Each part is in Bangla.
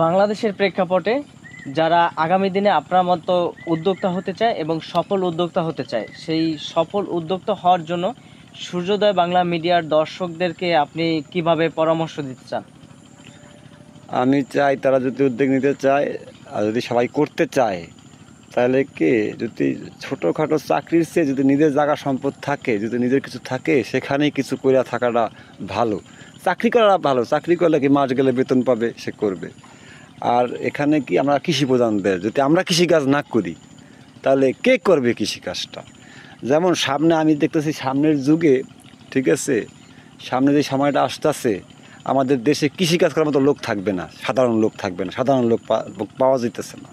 বাংলাদেশের প্রেক্ষাপটে যারা আগামী দিনে আপনার মতো উদ্যোক্তা হতে চায় এবং সফল উদ্যোক্তা হতে চায়, সেই সফল উদ্যোক্তা হওয়ার জন্য সূর্যোদয় বাংলা মিডিয়ার দর্শকদেরকে আপনি কিভাবে পরামর্শ দিতে চান? আমি চাই তারা যদি উদ্যোগ নিতে চায় আর যদি সবাই করতে চায়, তাহলে কি যদি ছোটোখাটো চাকরির চেয়ে যদি নিজের জায়গা সম্পদ থাকে, যদি নিজের কিছু থাকে, সেখানেই কিছু করে থাকাটা ভালো। চাকরি করা ভালো, চাকরি করলে কি মাস গেলে বেতন পাবে, সে করবে। আর এখানে কি আমরা কৃষি প্রধান দেশ, যদি আমরা কৃষিকাজ না করি তাহলে কে করবে কৃষিকাজটা? যেমন সামনে আমি দেখতেছি সামনের যুগে, ঠিক আছে, সামনে যে সময়টা আসতেছে, আমাদের দেশে কৃষিকাজ করার মতো লোক থাকবে না, সাধারণ লোক থাকবে না, সাধারণ লোক পাওয়া যেতেছে না।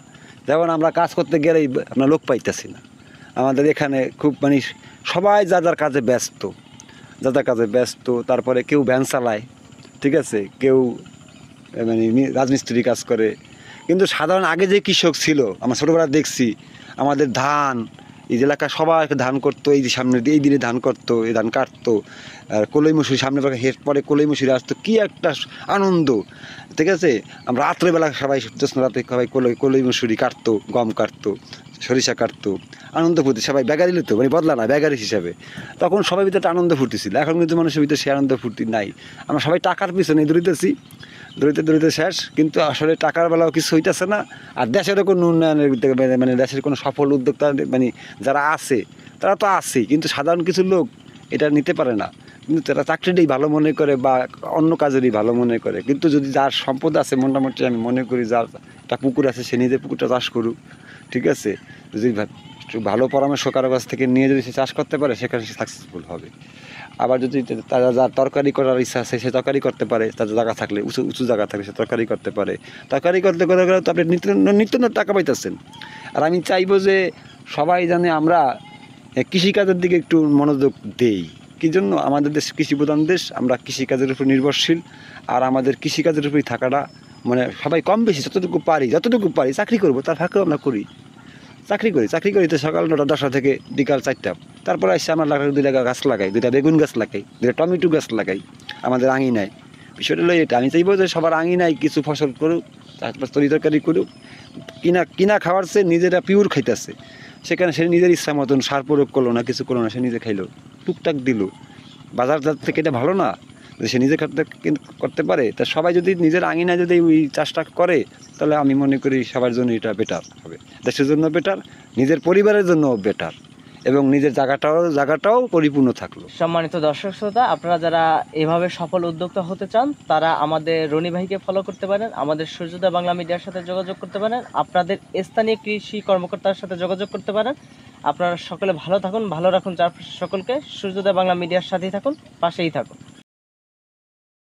যেমন আমরা কাজ করতে গেলেই আমরা লোক পাইতেছি না। আমাদের এখানে খুব মানে সবাই যার যার কাজে ব্যস্ত, যার যার কাজে ব্যস্ত। তারপরে কেউ ভ্যান চালায়, ঠিক আছে, কেউ মানে রাজমিস্ত্রি কাজ করে। কিন্তু সাধারণ আগে যে কৃষক ছিল, আমরা ছোটোবেলা দেখছি, আমাদের ধান, এই এলাকা সবাই ধান করতো, এই যে সামনে এই দিনে ধান করতো, এই ধান কাটতো, আর কলই মসুরি সামনে হেট পরে কলই মসুরি আসতো, কী একটা আনন্দ, ঠিক আছে। আমরা রাত্রেবেলা সবাই জ্যোৎস্না রাতে সবাই কলই মসুরি কাটতো, গম কাটতো, সরিষা কাটতো, আনন্দ ফুর্তি, সবাই ব্যাগারি নিত, মানে বদলা না, ব্যাগারি হিসাবে। তখন সবাই ভিতরে একটা আনন্দ ফুর্তি ছিল। এখন কিন্তু মানুষের ভিতরে সে আনন্দ ফুর্তি নাই। আমরা সবাই টাকার পিছনে দৌড়িতেছি, দৌড়িতে শেষ, কিন্তু আসলে টাকার বেলাও কিছু হইতেছে না। আর দেশেরও কোনো উন্নয়নের মানে দেশের কোনো সফল উদ্যোক্তা মানে যারা আছে, তারা তো আছেই, কিন্তু সাধারণ কিছু লোক এটা নিতে পারে না। কিন্তু তারা চাকরিটাই ভালো মনে করে বা অন্য কাজেরই ভালো মনে করে। কিন্তু যদি যার সম্পদ আছে, মোটামুটি আমি মনে করি যার একটা পুকুর আছে, সে নিজের পুকুরটা চাষ করুক, ঠিক আছে। যদি একটু ভালো পরামর্শ কারো কাছ থেকে নিয়ে যদি সে চাষ করতে পারে, সেখানে সে সাকসেসফুল হবে। আবার যদি তারা যার তরকারি করার ইচ্ছা আছে, সে তরকারি করতে পারে, তার জায়গা থাকলে, উঁচু উঁচু জায়গা থাকলে সে তরকারি করতে পারে। তরকারি করতে করতে তো আপনি নিত্য টাকা পাইতেছেন। আর আমি চাইবো যে সবাই জানে আমরা কৃষিকাজের দিকে একটু মনোযোগ দেই। কী জন্য? আমাদের দেশ কৃষিপ্রধান দেশ, আমরা কৃষিকাজের উপর নির্ভরশীল। আর আমাদের কৃষিকাজের উপরই থাকাটা মানে সবাই কম বেশি যতটুকু পারি চাকরি করবো, তার ফাঁকেও আমরা করি, চাকরি করি তো সকাল 9টা 10টা থেকে বিকাল 4টা। তারপরে আসছে আমার লাগাই 2 গাছ লাগাই, 2টা বেগুন গাছ লাগাই, 2টা টমেটো গাছ লাগাই আমাদের আঙিনায়। বিষয়টা হলো এটা, আমি চাইবো যে সবার আঙিনায় কিছু ফসল করুক, তারপর তরকারি করুক। কিনা খাওয়ার চেয়ে নিজেরা পিওর খাইতেছে, সেখানে সে নিজের ইচ্ছা মতন সার প্রয়োগ করলো না, কিছু করলো না, সে নিজে খাইলো, টুকটাক দিল। বাজার থেকে এটা ভালো না? যদি সে নিজে করতে পারে, তা সবাই যদি নিজের আঙিনায় যদি ওই চাষটা করে, তাহলে আমি মনে করি সবার জন্য এটা বেটার হবে, দেশের জন্য বেটার, নিজের পরিবারের জন্য বেটার, এবং নিজের জায়গাটাও পরিপূর্ণ থাকলো। সম্মানিত দর্শক শ্রোতা, আপনারা যারা এভাবে সফল উদ্যোক্তা হতে চান, তারা আমাদের রনি ভাইকে ফলো করতে পারেন, আমাদের সূর্যোদয় বাংলা মিডিয়ার সাথে যোগাযোগ করতে পারেন, আপনাদের স্থানীয় কৃষি কর্মকর্তার সাথে যোগাযোগ করতে পারেন। আপনারা সকলে ভালো থাকুন, ভালো রাখুন চারপাশে সকলকে। সূর্যোদয় বাংলা মিডিয়ার সাথেই থাকুন, পাশেই থাকুন।